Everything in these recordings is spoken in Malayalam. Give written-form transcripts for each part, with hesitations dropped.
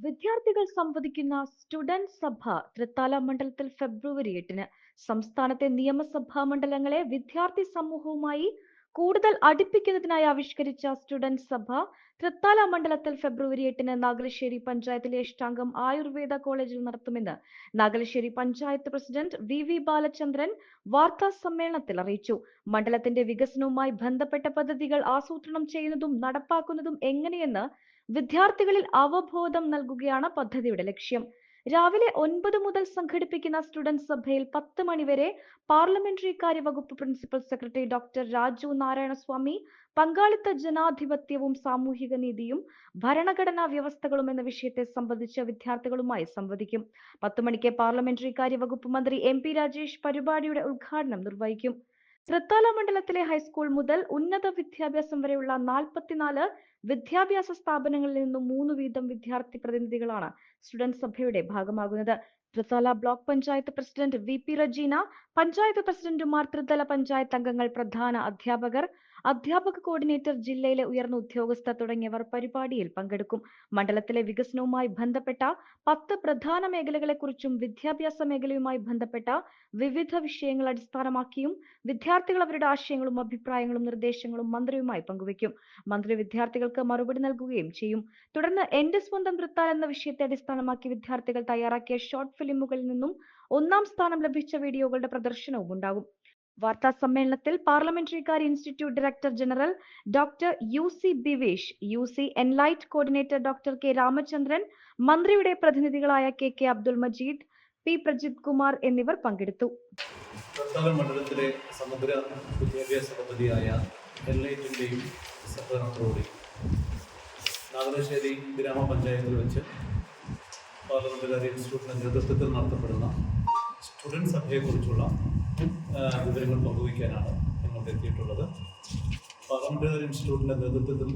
വിദ്യാർത്ഥികൾ സംവദിക്കുന്ന സ്റ്റുഡന്റ് സഭ തൃത്താല മണ്ഡലത്തിൽ ഫെബ്രുവരി 8-ന്. സംസ്ഥാനത്തെ നിയമസഭാ മണ്ഡലങ്ങളെ വിദ്യാർത്ഥി സമൂഹവുമായി കൂടുതൽ അടുപ്പിക്കുന്നതിനായി ആവിഷ്കരിച്ച സ്റ്റുഡന്റ് സഭ തൃത്താല മണ്ഡലത്തിൽ ഫെബ്രുവരി 8-ന് നാഗലശ്ശേരി പഞ്ചായത്തിലെ അഷ്ടാംഗം ആയുർവേദ കോളേജിൽ നടത്തുമെന്ന് നാഗലശ്ശേരി പഞ്ചായത്ത് പ്രസിഡന്റ് വി ബാലചന്ദ്രൻ വാർത്താ സമ്മേളനത്തിൽ അറിയിച്ചു. മണ്ഡലത്തിന്റെ വികസനവുമായി ബന്ധപ്പെട്ട പദ്ധതികൾ ആസൂത്രണം ചെയ്യുന്നതും നടപ്പാക്കുന്നതും എങ്ങനെയെന്ന് വിദ്യാർത്ഥികളിൽ അവബോധം നൽകുകയാണ് പദ്ധതിയുടെ ലക്ഷ്യം. രാവിലെ 9 മുതൽ സംഘടിപ്പിക്കുന്ന സ്റ്റുഡന്റ് സഭയിൽ 10 മണിവരെ പാർലമെന്ററി കാര്യ വകുപ്പ് principal secretary doctor Raju Narayanaswamy പങ്കാളിത്ത ജനാധിപത്യവും സാമൂഹിക നീതിയും ഭരണഘടനാ വ്യവസ്ഥകളും എന്ന വിഷയത്തെ സംബന്ധിച്ച് വിദ്യാർത്ഥികളുമായി സംവദിക്കും. 10 മണിക്ക് പാർലമെന്ററി കാര്യ വകുപ്പ് മന്ത്രി MP രാജേഷ് പരിപാടിയുടെ ഉദ്ഘാടനം നിർവഹിക്കും. തൃത്താല മണ്ഡലത്തിലെ ഹൈസ്കൂൾ മുതൽ ഉന്നത വിദ്യാഭ്യാസം വരെയുള്ള 44 വിദ്യാഭ്യാസ സ്ഥാപനങ്ങളിൽ നിന്നും 3 വീതം വിദ്യാർത്ഥി പ്രതിനിധികളാണ് സ്റ്റുഡന്റ് സഭയുടെ ഭാഗമാകുന്നത്. Thrithala block panchayat president VP Rajeena, panchayat പ്രസിഡന്റുമാർ, ത്രിതല പഞ്ചായത്ത് അംഗങ്ങൾ, പ്രധാന അധ്യാപകർ, അധ്യാപക കോർഡിനേറ്റർ, ജില്ലയിലെ ഉയർന്ന ഉദ്യോഗസ്ഥർ തുടങ്ങിയവർ പരിപാടിയിൽ പങ്കെടുക്കും. മണ്ഡലത്തിലെ വികസനവുമായി ബന്ധപ്പെട്ട 10 പ്രധാന മേഖലകളെക്കുറിച്ചും വിദ്യാഭ്യാസ മേഖലയുമായി ബന്ധപ്പെട്ട വിവിധ വിഷയങ്ങൾ അടിസ്ഥാനമാക്കിയും വിദ്യാർത്ഥികൾ അവരുടെ ആശയങ്ങളും അഭിപ്രായങ്ങളും നിർദ്ദേശങ്ങളും മന്ത്രിയുമായി പങ്കുവയ്ക്കും. മന്ത്രി വിദ്യാർത്ഥികൾക്ക് മറുപടി നൽകുകയും ചെയ്യും. തുടർന്ന് എന്റെ സ്വന്തം തൃത്താല എന്ന വിഷയത്തെ അടിസ്ഥാനമാക്കി വിദ്യാർത്ഥികൾ തയ്യാറാക്കിയ ഷോർട്ട് ഫിലിമുകളിൽ നിന്നും 1-ാം സ്ഥാനം ലഭിച്ച വീഡിയോകളുടെ പ്രദർശനവും ഉണ്ടാകും. വാർത്താ സമ്മേളനത്തിൽ പാർലമെന്ററി കാര്യ institute director general doctor UC ബിവേഷ്, UC Enlight coordinator doctor K Ramachandran, മന്ത്രിയുടെ പ്രതിനിധികളായ KK അബ്ദുൾ മജീദ്, P പ്രജിത് കുമാർ എന്നിവർ പങ്കെടുത്തു. മണ്ഡലത്തിലെ സമഗ്ര വിദ്യാഭ്യാസ പദ്ധതിയായ എൻലൈറ്റിന്റെയും സഹകരണത്തോടെ നാഗലശ്ശേരി ഗ്രാമപഞ്ചായത്തിൽ വെച്ച് പാർലമെന്ററി കാര്യ ഇൻസ്റ്റിറ്റ്യൂട്ടിന്റെ നേതൃത്വത്തിൽ നടത്തപ്പെടുന്ന സ്റ്റുഡന്റ് സഭയെക്കുറിച്ചുള്ള വിവരങ്ങൾ പങ്കുവയ്ക്കാനാണ് ഞങ്ങൾക്ക് എത്തിയിട്ടുള്ളത്. പാർലമെന്ററി ഇൻസ്റ്റിറ്റ്യൂട്ടിന്റെ നേതൃത്വത്തിൽ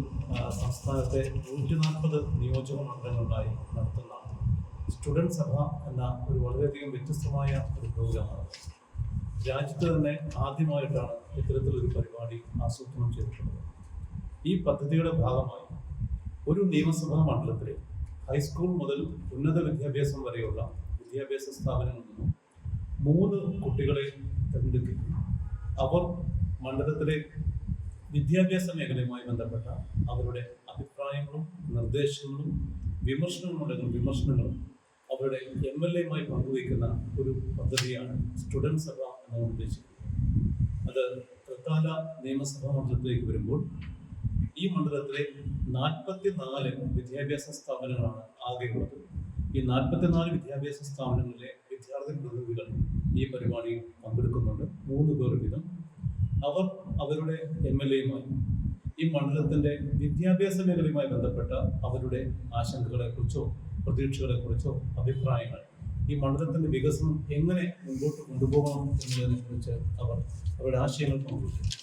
സംസ്ഥാനത്തെ 140 നിയോജക മണ്ഡലങ്ങളിലായി നടത്തുന്ന സ്റ്റുഡന്റ് സഭ എന്ന ഒരു വളരെയധികം വ്യത്യസ്തമായ ഒരു പ്രോഗ്രാമാണ്. രാജ്യത്ത് തന്നെ ആദ്യമായിട്ടാണ് ഇത്തരത്തിലൊരു പരിപാടി ആസൂത്രണം ചെയ്തിട്ടുള്ളത്. ഈ പദ്ധതിയുടെ ഭാഗമായി ഒരു നിയമസഭാ മണ്ഡലത്തിലെ ഹൈസ്കൂൾ മുതൽ ഉന്നത വിദ്യാഭ്യാസം വരെയുള്ള വിദ്യാഭ്യാസ സ്ഥാപനങ്ങളിൽ നിന്നും 3 കുട്ടികളെ തിരഞ്ഞെടുക്കുകയും അവർ മണ്ഡലത്തിലെ വിദ്യാഭ്യാസ മേഖലയുമായി ബന്ധപ്പെട്ട അവരുടെ അഭിപ്രായങ്ങളും നിർദ്ദേശങ്ങളും വിമർശനങ്ങളും അവരുടെ MLAയുമായി പങ്കുവയ്ക്കുന്ന ഒരു പദ്ധതിയാണ് സ്റ്റുഡന്റ് സഭ എന്ന് ഉദ്ദേശിക്കുന്നത്. അത് തൃത്താല നിയമസഭാ മണ്ഡലത്തിലേക്ക് വരുമ്പോൾ ഈ മണ്ഡലത്തിലെ 44 വിദ്യാഭ്യാസ സ്ഥാപനങ്ങളാണ് ആകെയുള്ളത്. ഈ 44 വിദ്യാഭ്യാസ സ്ഥാപനങ്ങളിലെ വിദ്യാർത്ഥി പ്രതിനിധികൾ ഈ പരിപാടിയിൽ പങ്കെടുക്കുന്നുണ്ട്. 3 പേർ വീതം. അവർ അവരുടെ MLAയുമായി ഈ മണ്ഡലത്തിന്റെ വിദ്യാഭ്യാസ മേഖലയുമായി ബന്ധപ്പെട്ട അവരുടെ ആശങ്കകളെക്കുറിച്ചോ പ്രതീക്ഷകളെക്കുറിച്ചോ അഭിപ്രായങ്ങൾ, ഈ മണ്ഡലത്തിന്റെ വികസനം എങ്ങനെ മുൻപോട്ട് കൊണ്ടുപോകണം എന്നതിനെ കുറിച്ച് അവർ അവരുടെ ആശയങ്ങൾ പങ്കുവയ്ക്കും.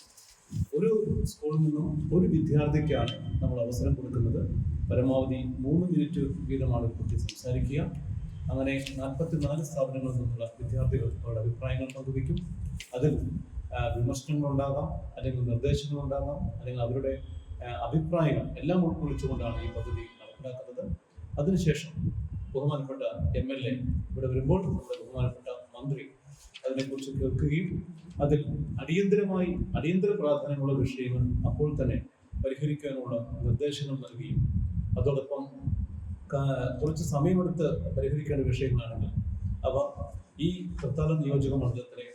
ഒരു സ്കൂളിൽ നിന്നും ഒരു വിദ്യാർത്ഥിക്കാണ് നമ്മൾ അവസരം കൊടുക്കുന്നത്. പരമാവധി 3 മിനിറ്റ് വീതമാണ് കുട്ടി സംസാരിക്കുക. അങ്ങനെ 44 സ്ഥാപനങ്ങളിൽ നിന്നുള്ള വിദ്യാർത്ഥികൾ അവരുടെ അഭിപ്രായങ്ങൾ പങ്കുവയ്ക്കും. അതിൽ വിമർശനങ്ങളുണ്ടാകാം, അല്ലെങ്കിൽ നിർദ്ദേശങ്ങളുണ്ടാകാം, അല്ലെങ്കിൽ അവരുടെ അഭിപ്രായങ്ങൾ എല്ലാം ഉൾക്കൊള്ളിച്ചുകൊണ്ടാണ് ഈ പദ്ധതി നടപ്പിലാക്കുന്നത്. അതിനുശേഷം ബഹുമാനപ്പെട്ട MLA ഇവിടെ വരുമ്പോൾ നമ്മുടെ ബഹുമാനപ്പെട്ട മന്ത്രി അതിനെക്കുറിച്ച് കേൾക്കുകയും അതിൽ അടിയന്തര പ്രാധാന്യമുള്ള വിഷയങ്ങൾ അപ്പോൾ തന്നെ പരിഹരിക്കാനുള്ള നിർദ്ദേശങ്ങൾ നൽകുകയും അതോടൊപ്പം കുറച്ച് സമയമെടുത്ത് പരിഹരിക്കേണ്ട വിഷയങ്ങളാണെങ്കിൽ അവ ഈ തൃത്താല നിയോജക മണ്ഡലത്തിലെ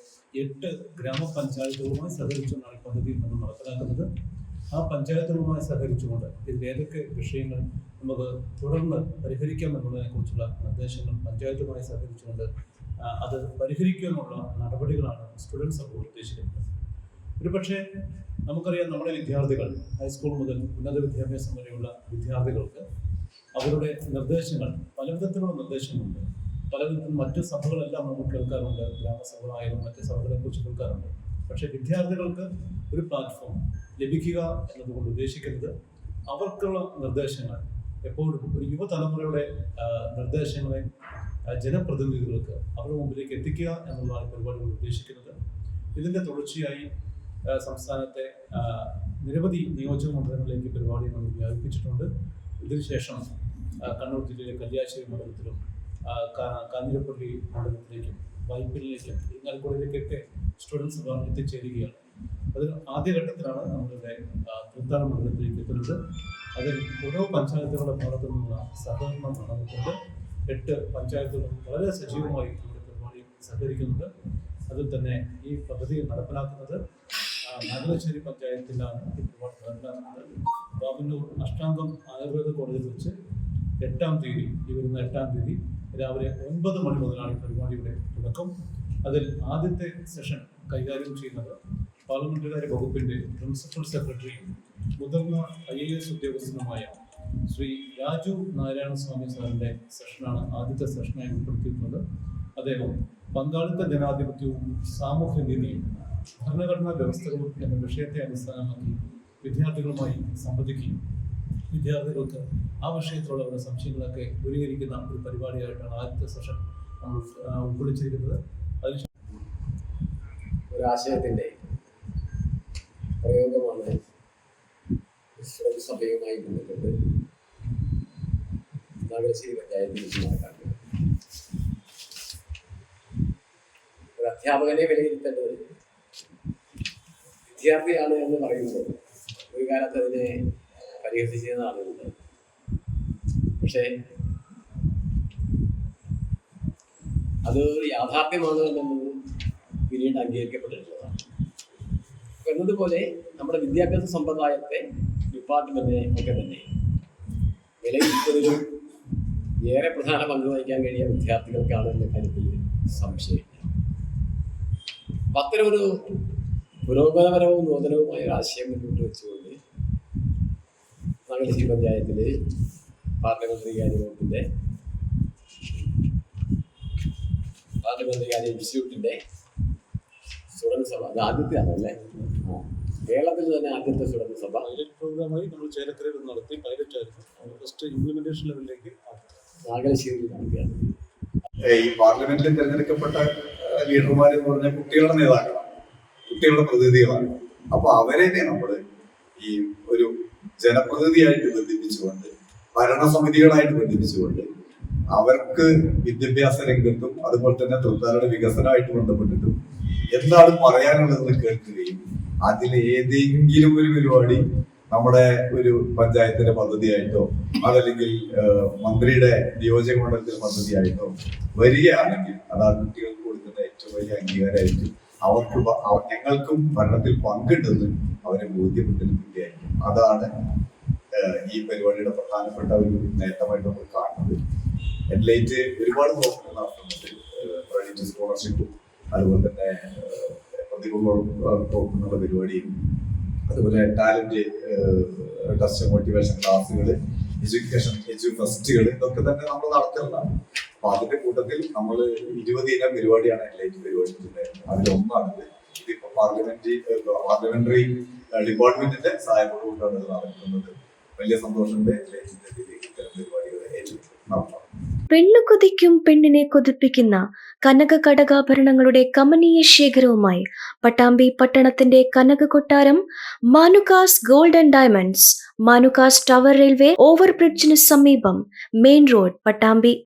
8 ഗ്രാമപഞ്ചായത്തുകളുമായി സഹകരിച്ചുകൊണ്ടാണ് പദ്ധതിയിൽ നിന്ന് നടപ്പിലാക്കുന്നത്. ആ പഞ്ചായത്തുകളുമായി സഹകരിച്ചുകൊണ്ട് ഇതിൽ ഏതൊക്കെ വിഷയങ്ങൾ നമുക്ക് തുടർന്ന് പരിഹരിക്കാം എന്നുള്ളതിനെ കുറിച്ചുള്ള നിർദ്ദേശങ്ങൾ പഞ്ചായത്തുമായി സഹകരിച്ചുകൊണ്ട് അത് പരിഹരിക്കാനുള്ള നടപടികളാണ് സ്റ്റുഡന്റ് സഭ ഉദ്ദേശിക്കുന്നത്. ഒരുപക്ഷെ നമുക്കറിയാം, നമ്മുടെ വിദ്യാർത്ഥികൾ ഹൈസ്കൂൾ മുതൽ ഉന്നത വിദ്യാഭ്യാസം വരെയുള്ള വിദ്യാർത്ഥികൾക്ക് അവരുടെ നിർദ്ദേശങ്ങൾ, പലവിധത്തിലുള്ള നിർദ്ദേശങ്ങളുണ്ട്. പലവിധത്തിൽ മറ്റ് സഭകളെല്ലാം നമുക്ക് കേൾക്കാറുണ്ട്, ഗ്രാമസഭകളായാലും മറ്റ് സഭകളെ കുറിച്ച് കേൾക്കാറുണ്ട്. പക്ഷെ വിദ്യാർത്ഥികൾക്ക് ഒരു പ്ലാറ്റ്ഫോം ലഭിക്കുക എന്നതുകൊണ്ട് ഉദ്ദേശിക്കുന്നത് അവർക്കുള്ള നിർദ്ദേശങ്ങൾ എപ്പോഴും ഒരു യുവതലമുറയുടെ നിർദ്ദേശങ്ങളെ ജനപ്രതിനിധികൾക്ക് അവരുടെ മുമ്പിലേക്ക് എത്തിക്കുക എന്നുള്ളതാണ് പരിപാടി കൊണ്ട് ഉദ്ദേശിക്കുന്നത്. ഇതിന്റെ തുടർച്ചയായി സംസ്ഥാനത്തെ നിരവധി നിയോജക മണ്ഡലങ്ങളിലേക്ക് പരിപാടി നമ്മൾ വ്യാപിപ്പിച്ചിട്ടുണ്ട്. ഇതിനുശേഷം കണ്ണൂർ ജില്ലയിലെ കല്യാശ്ശേരി മണ്ഡലത്തിലും കാഞ്ഞിരപ്പള്ളി മണ്ഡലത്തിലേക്കും വൈപ്പിനിലേക്കും ഇരിങ്ങാലക്കുടയിലേക്കൊക്കെ സ്റ്റുഡൻസ് സഭ എത്തിച്ചേരുകയാണ്. അതിൽ ആദ്യഘട്ടത്തിലാണ് നമ്മളുടെ തൃത്താല മണ്ഡലത്തിലേക്ക് എത്തുന്നത്. അതിൽ ഓരോ പഞ്ചായത്തുകളുടെ ഭാഗത്തു നിന്നുള്ള സഹകരണം നടന്നുകൊണ്ട് 8 പഞ്ചായത്തുകളും വളരെ സജീവമായി നമ്മുടെ പരിപാടിയിൽ സഹകരിക്കുന്നുണ്ട്. അതിൽ തന്നെ ഈ പദ്ധതി നടപ്പിലാക്കുന്നത് നാഗലശ്ശേരി പഞ്ചായത്തിലാണ് ഈ പരിപാടി നടപ്പിലാക്കുന്നത്. ബാബന്നൂർ അഷ്ടാംഗം ആയുർവേദ കോളേജിൽ വെച്ച് 8-ാം തീയതി, ഈ വരുന്ന 8-ാം തീയതി രാവിലെ 9 മണി മുതലാണ് ഈ പരിപാടിയുടെ തുടക്കം. അതിൽ ആദ്യത്തെ സെഷൻ കൈകാര്യം ചെയ്യുന്നത് പാർലമെന്ററി വകുപ്പിന്റെ പ്രിൻസിപ്പൽ സെക്രട്ടറിയും മുതിർന്ന IAS ഉദ്യോഗസ്ഥനുമായ ശ്രീ രാജു നാരായണസ്വാമി സാറിന്റെ സെഷനാണ് ആദ്യത്തെ സെഷനായി ഉൾപ്പെടുത്തിയിട്ടുള്ളത്. അദ്ദേഹം പങ്കാളിത്ത ജനാധിപത്യവും സാമൂഹ്യ നീതിയും ഭരണഘടനാ വ്യവസ്ഥകളും എന്ന വിഷയത്തെ അടിസ്ഥാനമാക്കി വിദ്യാർത്ഥികളുമായി സംവദിക്കുകയും വിദ്യാർത്ഥികൾക്ക് ആ വിഷയത്തിലുള്ള അവരുടെ സംശയങ്ങളൊക്കെ ദൂരീകരിക്കുന്ന ഒരു പരിപാടിയായിട്ടാണ് ആദ്യത്തെ സെഷൻ നമ്മൾ ഉൾക്കൊള്ളിച്ചിരിക്കുന്നത്. ഒരാശയത്തിൻ്റെ പ്രയോഗമാണ് സ്റ്റുഡൻസ് സഭയുമായി ബന്ധപ്പെട്ട് നാഗലശ്ശേരി പഞ്ചായത്തിൽ നടക്കാറുണ്ട്. ഒരു അധ്യാപകനെ വിലയിരുത്തേണ്ടത് വിദ്യാർത്ഥിയാണ് എന്ന് പറയുമ്പോൾ ഒരു കാലത്ത് അതിനെ പരിഹസിച്ചിരുന്ന ആളുകളുണ്ട്. പക്ഷേ അത് യാഥാർത്ഥ്യമാണ് എന്നുള്ളത് പിന്നീട് അംഗീകരിക്കപ്പെട്ടിട്ടുള്ളതാണ്. എന്നതുപോലെ നമ്മുടെ വിദ്യാഭ്യാസ സമ്പ്രദായത്തെ, ഡിപ്പാർട്ട്മെന്റിനെ ഒക്കെ തന്നെ വിലയിരുത്തുന്നതിലും ഏറെ പ്രധാന പങ്ക് വഹിക്കാൻ കഴിയുന്ന വിദ്യാർത്ഥികൾക്കാണ് എന്ന കാര്യത്തിൽ സംശയമില്ല. അപ്പം അത്തരമൊരു പുരോഗമനപരവും നൂതനവുമായ ഒരു ആശയം മുന്നോട്ട് വെച്ചുകൊണ്ട് നാഗലശ്ശേരി പഞ്ചായത്തിൽ പാർലമെന്ററി കാര്യ വകുപ്പിൻ്റെ പാർലമെന്ററി കാര്യ ഇൻസ്റ്റിറ്റ്യൂട്ടിൻ്റെ സ്റ്റുഡൻസ് സഭ, അത് ആദ്യത്തെ ആണല്ലേ, കേരളത്തിൽ തന്നെ ആദ്യത്തെ സ്റ്റുഡൻസ് സഭ പൈലറ്റ് പ്രോഗ്രാമായി നമ്മൾ ചേലക്കരയിൽ നടത്തി. പൈലറ്റ് ആയിരുന്നു, ഫസ്റ്റ് ഇംപ്ലിമെന്റേഷൻ ലെവലിലേക്ക് നാഗലശ്ശേരിയിൽ നടക്കുകയാണ്. ഈ പാർലമെന്റിൽ തിരഞ്ഞെടുക്കപ്പെട്ട ലീഡർമാരെന്ന് പറഞ്ഞാൽ കുട്ടികളുടെ നേതാക്കളാണ്, കുട്ടികളുടെ പ്രതിനിധികളാണ്. അപ്പൊ അവരെ നമ്മൾ ഈ ഒരു ജനപ്രതിനിധിയായിട്ട് ബന്ധിപ്പിച്ചുകൊണ്ട്, ഭരണസമിതികളായിട്ട് ബന്ധിപ്പിച്ചുകൊണ്ട് അവർക്ക് വിദ്യാഭ്യാസ രംഗത്തും അതുപോലെ തന്നെ തൃത്താലയുടെ വികസനമായിട്ട് ബന്ധപ്പെട്ടിട്ടും എന്താണ് പറയാനുള്ളതെന്ന് കേൾക്കുകയും അതിലേതെങ്കിലും ഒരു പരിപാടി നമ്മുടെ ഒരു പഞ്ചായത്തിന്റെ പദ്ധതിയായിട്ടോ അതല്ലെങ്കിൽ മന്ത്രിയുടെ നിയോജക മണ്ഡലത്തിലെ പദ്ധതിയായിട്ടോ വരികയാണെങ്കിൽ അത് ആ കുട്ടികൾക്ക് കൊടുക്കുന്ന ഏറ്റവും വലിയ അംഗീകാരമായിരിക്കും. അവർക്ക് ഞങ്ങൾക്കും ഭരണത്തിൽ പങ്കിട്ടത് അവരെ ബോധ്യപ്പെട്ടിരിക്കുകയായിരിക്കും. അതാണ് ഈ പരിപാടിയുടെ പ്രധാനപ്പെട്ട ഒരു നേട്ടമായിട്ട് നമ്മൾ കാണുന്നത്. എൻലൈറ്റ് ഒരുപാട് പ്രവർത്തനങ്ങൾ നടത്തുന്നുണ്ട്. ക്രെഡിറ്റ് സ്കോളർഷിപ്പും അതുപോലെ തന്നെ പ്രതിഭ പരിപാടിയും അതുപോലെ ടാലന്റ് ടെസ്റ്റ് മോട്ടിവേഷൻ ക്ലാസ്സുകൾ, എഡ്യൂ ഫെസ്റ്റുകൾ, ഇതൊക്കെ തന്നെ നമ്മൾ നടത്തുന്നതാണ്. അപ്പൊ അതിന്റെ കൂട്ടത്തിൽ നമ്മൾ 20 ഇനം പരിപാടിയാണ് എൻലൈറ്റ് പരിപാടി. അതിലൊന്നാണിത്. ഇതിപ്പോ പാർലമെന്ററി ഡിപ്പാർട്ട്മെന്റിന്റെ സഹായത്തോടുകൂടിയാണ് ഇത് നടക്കുന്നത്. വലിയ സന്തോഷമുണ്ട് എൻലൈറ്റിന്റെ പരിപാടികളെ നടത്താം. പെണ്ണു കൊതിക്കും പെണ്ണിനെ കൊതിപ്പിക്കുന്ന കനക കടകാഭരണങ്ങളുടെ കമനീയ ശേഖരവുമായി പട്ടാമ്പി പട്ടണത്തിന്റെ കനക കൊട്ടാരം Manukas gold and diamonds, Manukas tower railway ഓവർബ്രിഡ്ജിന് സമീപം, മെയിൻ റോഡ്, പട്ടാമ്പി.